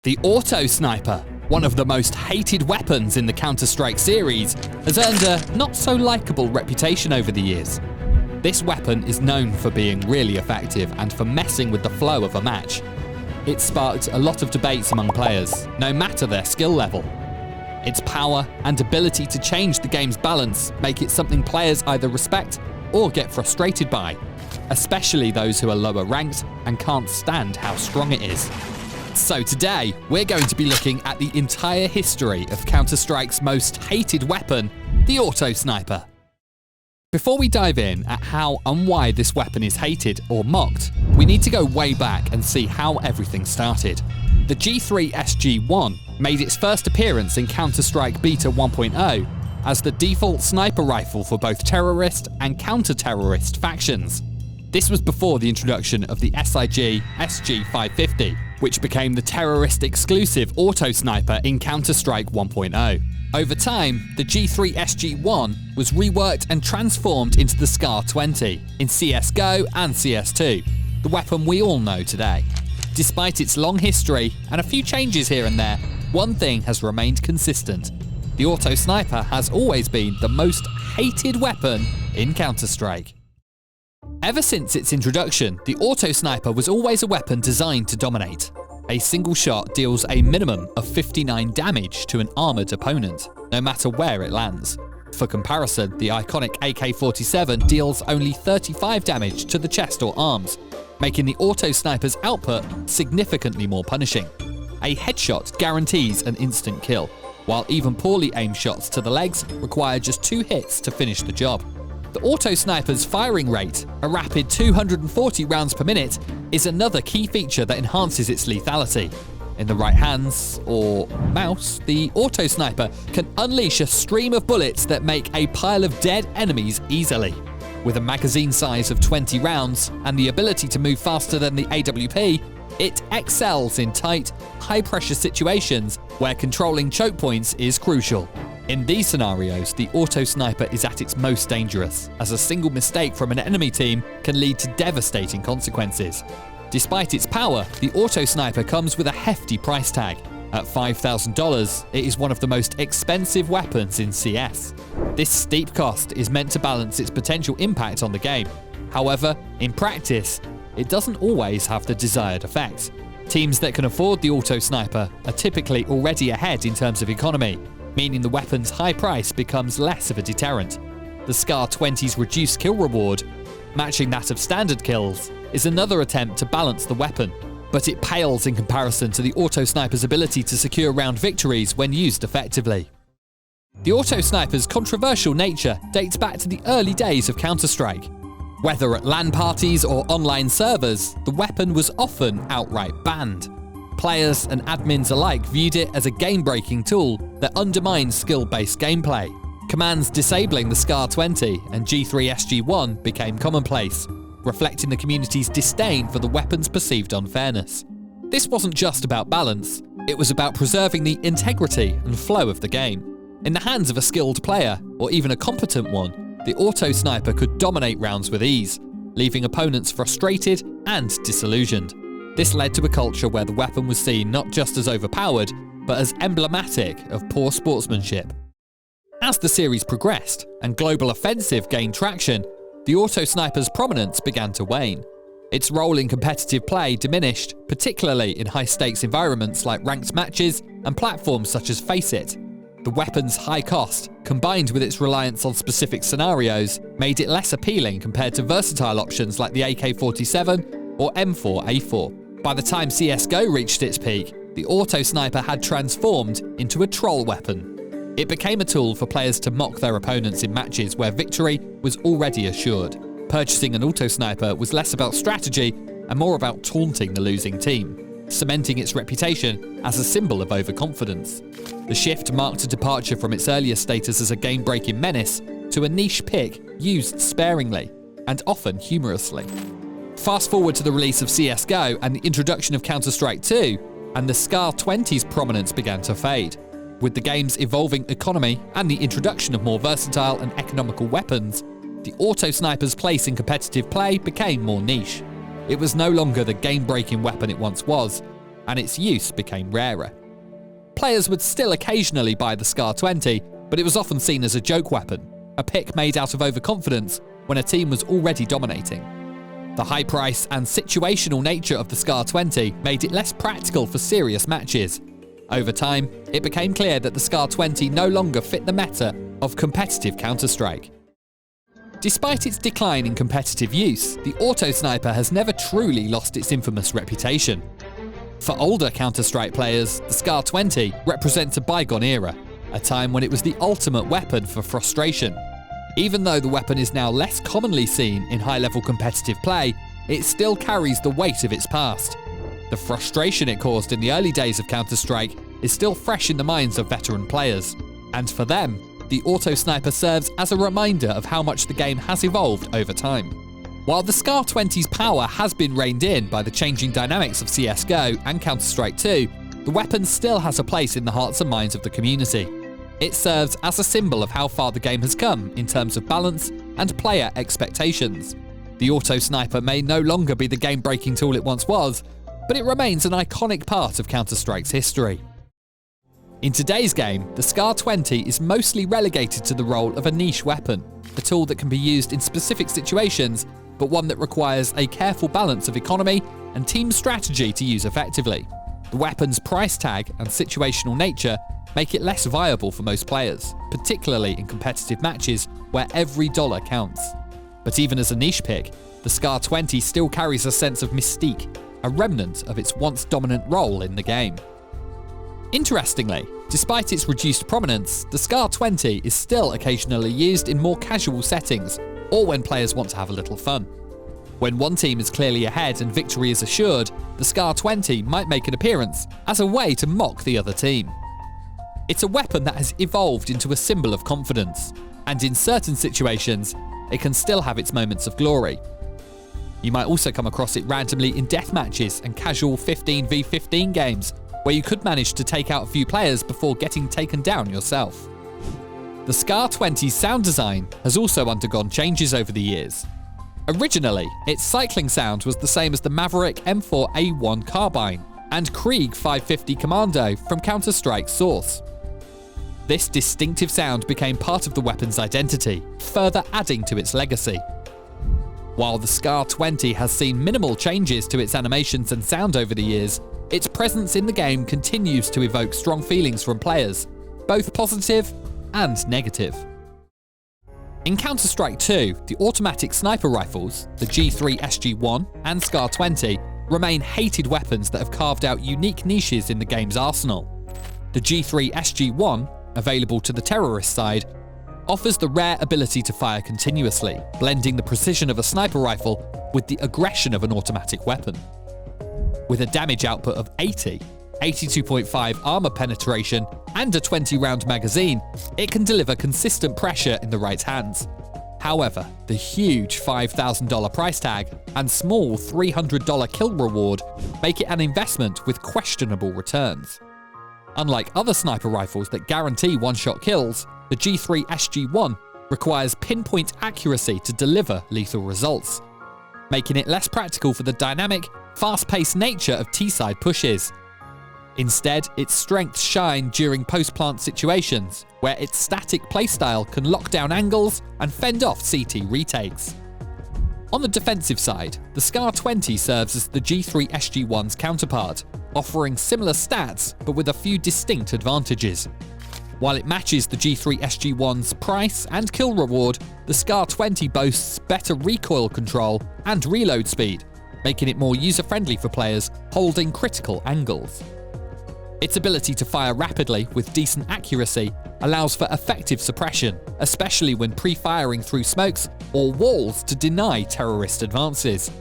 The Auto Sniper, one of the most hated weapons in the Counter-Strike series, has earned a not-so-likable reputation over the years. This weapon is known for being really effective and for messing with the flow of a match. It sparked a lot of debates among players, no matter their skill level. Its power and ability to change the game's balance make it something players either respect or get frustrated by, especially those who are lower ranked and can't stand how strong it is. So today, we're going to be looking at the entire history of Counter-Strike's most hated weapon, the Auto Sniper. Before we dive in at how and why this weapon is hated or mocked, we need to go way back and see how everything started. The G3 SG-1 made its first appearance in Counter-Strike Beta 1.0 as the default sniper rifle for both terrorist and counter-terrorist factions. This was before the introduction of the SIG SG-550, which became the terrorist-exclusive auto sniper in Counter-Strike 1.0. Over time, the G3 SG-1 was reworked and transformed into the SCAR-20 in CSGO and CS2, the weapon we all know today. Despite its long history and a few changes here and there, one thing has remained consistent. The Auto Sniper has always been the most hated weapon in Counter-Strike. Ever since its introduction, the Auto Sniper was always a weapon designed to dominate. A single shot deals a minimum of 59 damage to an armoured opponent, no matter where it lands. For comparison, the iconic AK-47 deals only 35 damage to the chest or arms, making the Auto Sniper's output significantly more punishing. A headshot guarantees an instant kill, while even poorly aimed shots to the legs require just 2 hits to finish the job. The Auto Sniper's firing rate, a rapid 240 rounds per minute, is another key feature that enhances its lethality. In the right hands, or mouse, the Auto Sniper can unleash a stream of bullets that make a pile of dead enemies easily. With a magazine size of 20 rounds and the ability to move faster than the AWP, it excels in tight, high-pressure situations where controlling choke points is crucial. In these scenarios, the Auto Sniper is at its most dangerous, as a single mistake from an enemy team can lead to devastating consequences. Despite its power, the Auto Sniper comes with a hefty price tag. At $5,000, it is one of the most expensive weapons in CS. This steep cost is meant to balance its potential impact on the game. However, in practice, it doesn't always have the desired effect. Teams that can afford the Auto Sniper are typically already ahead in terms of economy, meaning the weapon's high price becomes less of a deterrent. The SCAR-20's reduced kill reward, matching that of standard kills, is another attempt to balance the weapon, but it pales in comparison to the Auto Sniper's ability to secure round victories when used effectively. The Auto Sniper's controversial nature dates back to the early days of Counter-Strike. Whether at LAN parties or online servers, the weapon was often outright banned. Players and admins alike viewed it as a game-breaking tool that undermined skill-based gameplay. Commands disabling the SCAR-20 and G3 SG-1 became commonplace, reflecting the community's disdain for the weapon's perceived unfairness. This wasn't just about balance, it was about preserving the integrity and flow of the game. In the hands of a skilled player, or even a competent one, the Auto Sniper could dominate rounds with ease, leaving opponents frustrated and disillusioned. This led to a culture where the weapon was seen not just as overpowered, but as emblematic of poor sportsmanship. As the series progressed and global offensive gained traction, the Auto Sniper's prominence began to wane. Its role in competitive play diminished, particularly in high-stakes environments like ranked matches and platforms such as Faceit. The weapon's high cost, combined with its reliance on specific scenarios, made it less appealing compared to versatile options like the AK-47 or M4A4. By the time CSGO reached its peak, the Auto Sniper had transformed into a troll weapon. It became a tool for players to mock their opponents in matches where victory was already assured. Purchasing an Auto Sniper was less about strategy and more about taunting the losing team, cementing its reputation as a symbol of overconfidence. The shift marked a departure from its earlier status as a game-breaking menace to a niche pick used sparingly and often humorously. Fast forward to the release of CSGO and the introduction of Counter-Strike 2, and the SCAR-20's prominence began to fade. With the game's evolving economy and the introduction of more versatile and economical weapons, the Auto Sniper's place in competitive play became more niche. It was no longer the game-breaking weapon it once was, and its use became rarer. Players would still occasionally buy the SCAR-20, but it was often seen as a joke weapon, a pick made out of overconfidence when a team was already dominating. The high price and situational nature of the SCAR-20 made it less practical for serious matches. Over time, it became clear that the SCAR-20 no longer fit the meta of competitive Counter-Strike. Despite its decline in competitive use, the auto-sniper has never truly lost its infamous reputation. For older Counter-Strike players, the SCAR-20 represents a bygone era, a time when it was the ultimate weapon for frustration. Even though the weapon is now less commonly seen in high-level competitive play, it still carries the weight of its past. The frustration it caused in the early days of Counter-Strike is still fresh in the minds of veteran players, and for them, the auto-sniper serves as a reminder of how much the game has evolved over time. While the SCAR-20's power has been reined in by the changing dynamics of CSGO and Counter-Strike 2, the weapon still has a place in the hearts and minds of the community. It serves as a symbol of how far the game has come in terms of balance and player expectations. The auto-sniper may no longer be the game-breaking tool it once was, but it remains an iconic part of Counter-Strike's history. In today's game, the SCAR-20 is mostly relegated to the role of a niche weapon, a tool that can be used in specific situations, but one that requires a careful balance of economy and team strategy to use effectively. The weapon's price tag and situational nature make it less viable for most players, particularly in competitive matches where every dollar counts. But even as a niche pick, the SCAR-20 still carries a sense of mystique, a remnant of its once dominant role in the game. Interestingly, despite its reduced prominence, the SCAR-20 is still occasionally used in more casual settings, or when players want to have a little fun. When one team is clearly ahead and victory is assured, the SCAR-20 might make an appearance as a way to mock the other team. It's a weapon that has evolved into a symbol of confidence, and in certain situations, it can still have its moments of glory. You might also come across it randomly in deathmatches and casual 15v15 games, where you could manage to take out a few players before getting taken down yourself. The SCAR-20's sound design has also undergone changes over the years. Originally, its cycling sound was the same as the Maverick M4A1 carbine and Krieg 550 Commando from Counter-Strike's Source. This distinctive sound became part of the weapon's identity, further adding to its legacy. While the SCAR-20 has seen minimal changes to its animations and sound over the years, its presence in the game continues to evoke strong feelings from players, both positive and negative. In Counter-Strike 2, the automatic sniper rifles, the G3 SG-1 and SCAR-20, remain hated weapons that have carved out unique niches in the game's arsenal. The G3 SG-1, available to the terrorist side, offers the rare ability to fire continuously, blending the precision of a sniper rifle with the aggression of an automatic weapon. With a damage output of 80, 82.5 armor penetration, and a 20-round magazine, it can deliver consistent pressure in the right hands. However, the huge $5,000 price tag and small $300 kill reward make it an investment with questionable returns. Unlike other sniper rifles that guarantee one-shot kills, the G3 SG-1 requires pinpoint accuracy to deliver lethal results, making it less practical for the dynamic, fast-paced nature of T-side pushes. Instead, its strengths shine during post-plant situations, where its static playstyle can lock down angles and fend off CT retakes. On the defensive side, the SCAR-20 serves as the G3 SG-1's counterpart, offering similar stats but with a few distinct advantages. While it matches the G3 SG-1's price and kill reward, the SCAR-20 boasts better recoil control and reload speed, making it more user-friendly for players holding critical angles. Its ability to fire rapidly with decent accuracy allows for effective suppression, especially when pre-firing through smokes or walls to deny terrorist advances.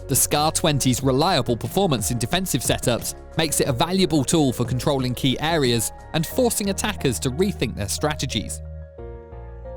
The SCAR-20's reliable performance in defensive setups makes it a valuable tool for controlling key areas and forcing attackers to rethink their strategies.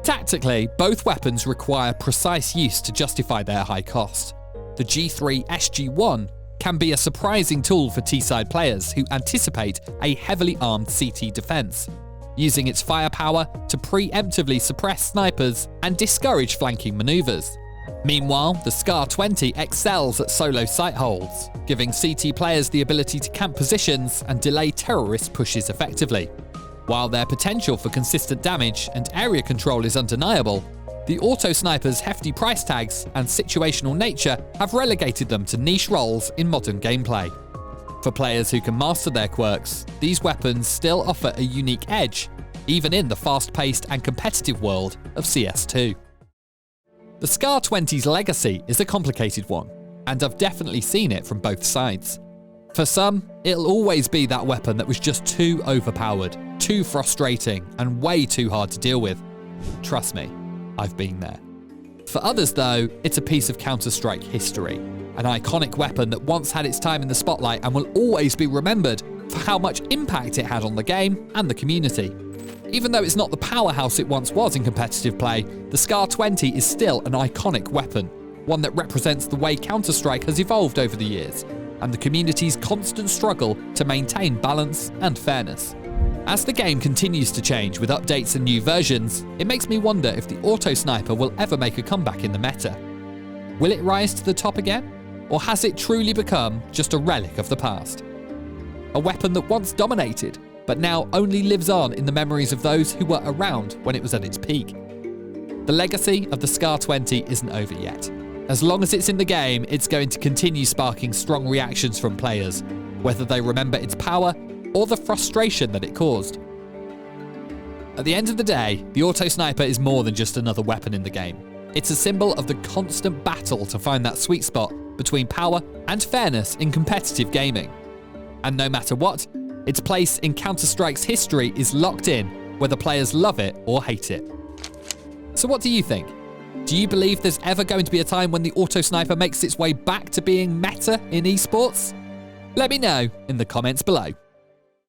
Tactically, both weapons require precise use to justify their high cost. The G3 SG-1 can be a surprising tool for T-side players who anticipate a heavily armed CT defense, using its firepower to preemptively suppress snipers and discourage flanking maneuvers. Meanwhile, the SCAR-20 excels at solo sight holds, giving CT players the ability to camp positions and delay terrorist pushes effectively. While their potential for consistent damage and area control is undeniable, the auto sniper's hefty price tags and situational nature have relegated them to niche roles in modern gameplay. For players who can master their quirks, these weapons still offer a unique edge, even in the fast-paced and competitive world of CS2. The SCAR-20's legacy is a complicated one, and I've definitely seen it from both sides. For some, it'll always be that weapon that was just too overpowered, too frustrating, and way too hard to deal with. Trust me, I've been there. For others though, it's a piece of Counter-Strike history, an iconic weapon that once had its time in the spotlight and will always be remembered for how much impact it had on the game and the community. Even though it's not the powerhouse it once was in competitive play, the SCAR-20 is still an iconic weapon, one that represents the way Counter-Strike has evolved over the years, and the community's constant struggle to maintain balance and fairness. As the game continues to change with updates and new versions, it makes me wonder if the auto sniper will ever make a comeback in the meta. Will it rise to the top again? Or has it truly become just a relic of the past? A weapon that once dominated, but now only lives on in the memories of those who were around when it was at its peak. The legacy of the SCAR-20 isn't over yet. As long as it's in the game, it's going to continue sparking strong reactions from players, whether they remember its power or the frustration that it caused. At the end of the day, the auto sniper is more than just another weapon in the game. It's a symbol of the constant battle to find that sweet spot between power and fairness in competitive gaming. And no matter what, its place in Counter-Strike's history is locked in, whether players love it or hate it. So what do you think? Do you believe there's ever going to be a time when the auto sniper makes its way back to being meta in esports? Let me know in the comments below.